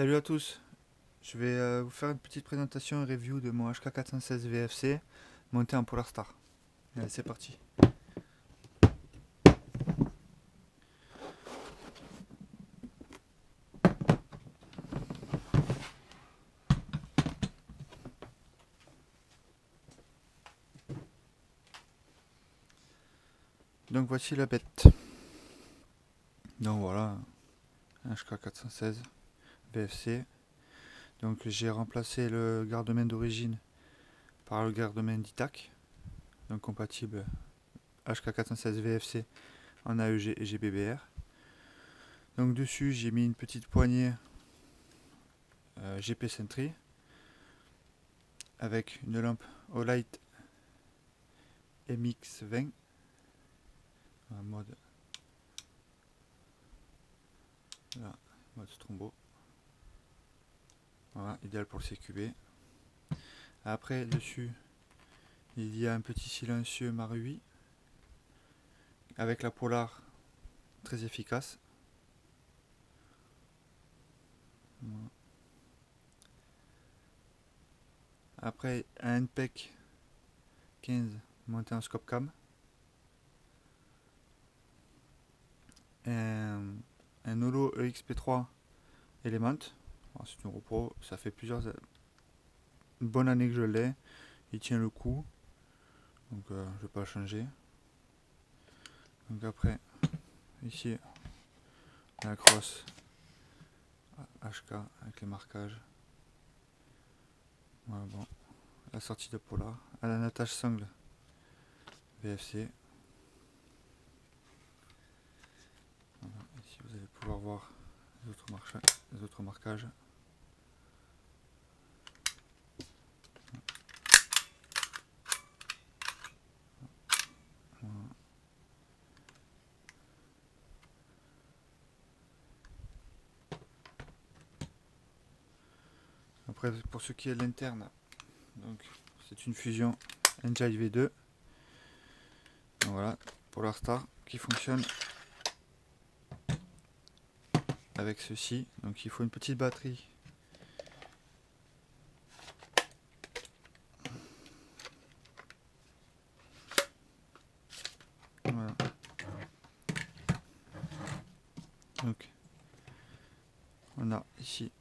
Salut à tous, je vais vous faire une petite présentation et review de mon HK416 VFC monté en Polarstar. Allez, c'est parti. Donc voici la bête. Donc voilà, HK416 VFC. Donc j'ai remplacé le garde-main d'origine par le garde-main d'ITAC, donc compatible HK416 VFC en AEG et GBBR. Donc dessus j'ai mis une petite poignée GP Sentry avec une lampe Olight MX20 en mode là, mode Strombo. Voilà, idéal pour le CQB. Après dessus il y a un petit silencieux Marui avec la Polar très efficace. Voilà. Après un NPEC 15 monté en scope cam. Un Holo EXP3 Element. C'est une repro, ça fait une bonne année que je l'ai. Il tient le coup. Donc je vais pas le changer. Donc après, ici, la crosse HK avec les marquages. Voilà, bon. La sortie de Polar. À la natage sangle VFC. Voilà, ici vous allez pouvoir voir les autres marquages. Voilà. Après pour ce qui est de l'interne, donc c'est une fusion Enjoy V2. Donc voilà, Polarstar qui fonctionne avec ceci. Donc il faut une petite batterie. Voilà. Donc on a ici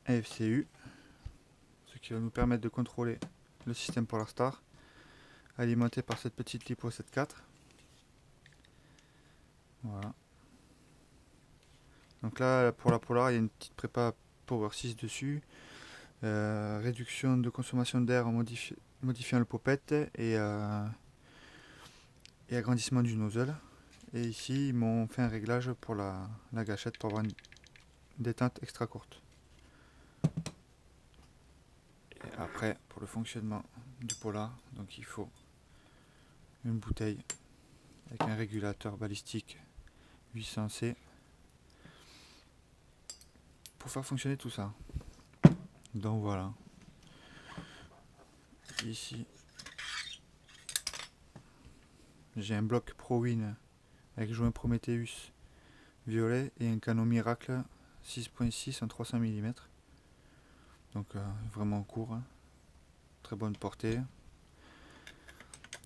un FCU, ce qui va nous permettre de contrôler le système Polarstar, alimenté par cette petite LiPo 7.4. Voilà. Donc là pour la Polar il y a une petite prépa Power 6 dessus. Réduction de consommation d'air en modifiant le poppette et agrandissement du nozzle. Et ici ils m'ont fait un réglage pour la gâchette pour avoir une détente extra courte. Et après pour le fonctionnement du Polar, donc il faut une bouteille avec un régulateur balistique 800C pour faire fonctionner tout ça. Donc voilà. Ici j'ai un bloc ProWin avec joint Prometheus violet et un canon Miracle 6.6 en 300 mm. Donc vraiment court, hein. Très bonne portée,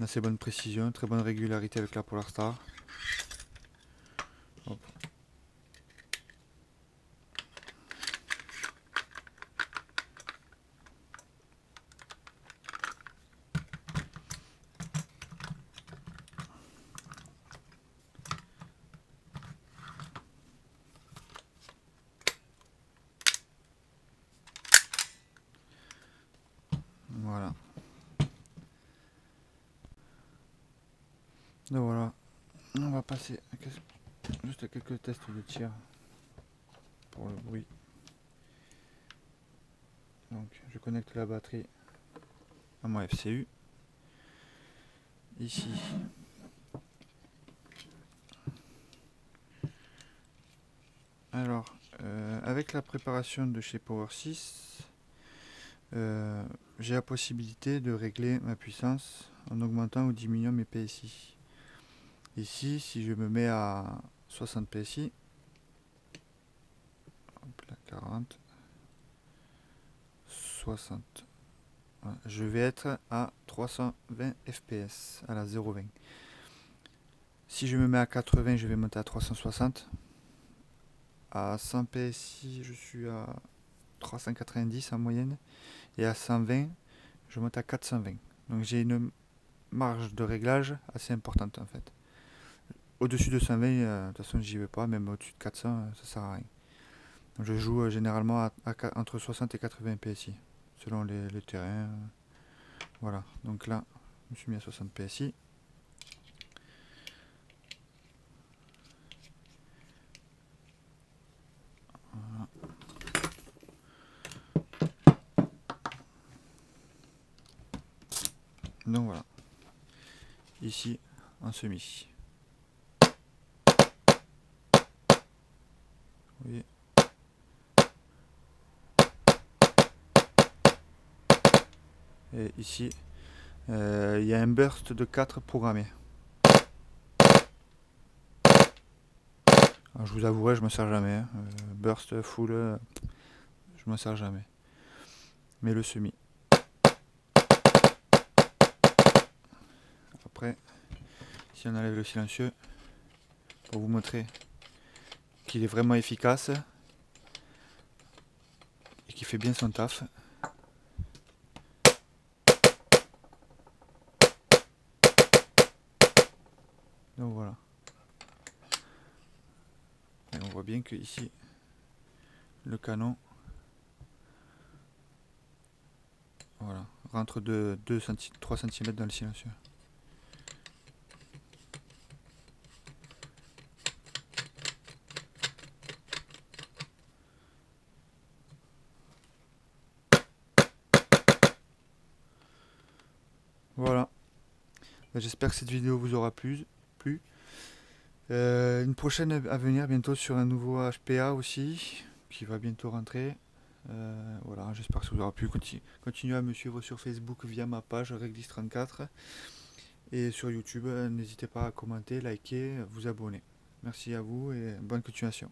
assez bonne précision, très bonne régularité avec la Polarstar. Hop. Voilà. Donc voilà, on va passer juste à quelques tests de tir pour le bruit. Donc je connecte la batterie à mon FCU. Ici, alors avec la préparation de chez Power 6, j'ai la possibilité de régler ma puissance en augmentant ou diminuant mes PSI. Ici, si je me mets à 60 PSI. Hop là, 40. 60. Voilà. Je vais être à 320 fps à la 0,20. Si je me mets à 80, je vais monter à 360. À 100 PSI, je suis à 390 en moyenne. Et à 120, je monte à 420. Donc j'ai une marge de réglage assez importante en fait. Au-dessus de 120, de toute façon j'y vais pas, même au-dessus de 400, ça sert à rien. Donc, je joue généralement entre 60 et 80 PSI, selon les terrains. Voilà, donc là, je me suis mis à 60 PSI. Voilà. Donc voilà, ici en semi. Vous voyez. Et ici, il y a un burst de 4 programmé. Alors, je vous avouerai, je me sers jamais. Hein. Burst full, je me sers jamais. Mais le semi. Après, si on enlève le silencieux, pour vous montrer qu'il est vraiment efficace et qu'il fait bien son taf. Donc voilà. Et on voit bien que ici, le canon, voilà, rentre de 3 cm dans le silencieux. Voilà. J'espère que cette vidéo vous aura plu. Une prochaine à venir bientôt sur un nouveau HPA aussi, qui va bientôt rentrer. Voilà, j'espère que ça vous aura plu. Continuez à me suivre sur Facebook via ma page Reglis34. Et sur YouTube, n'hésitez pas à commenter, liker, vous abonner. Merci à vous et bonne continuation.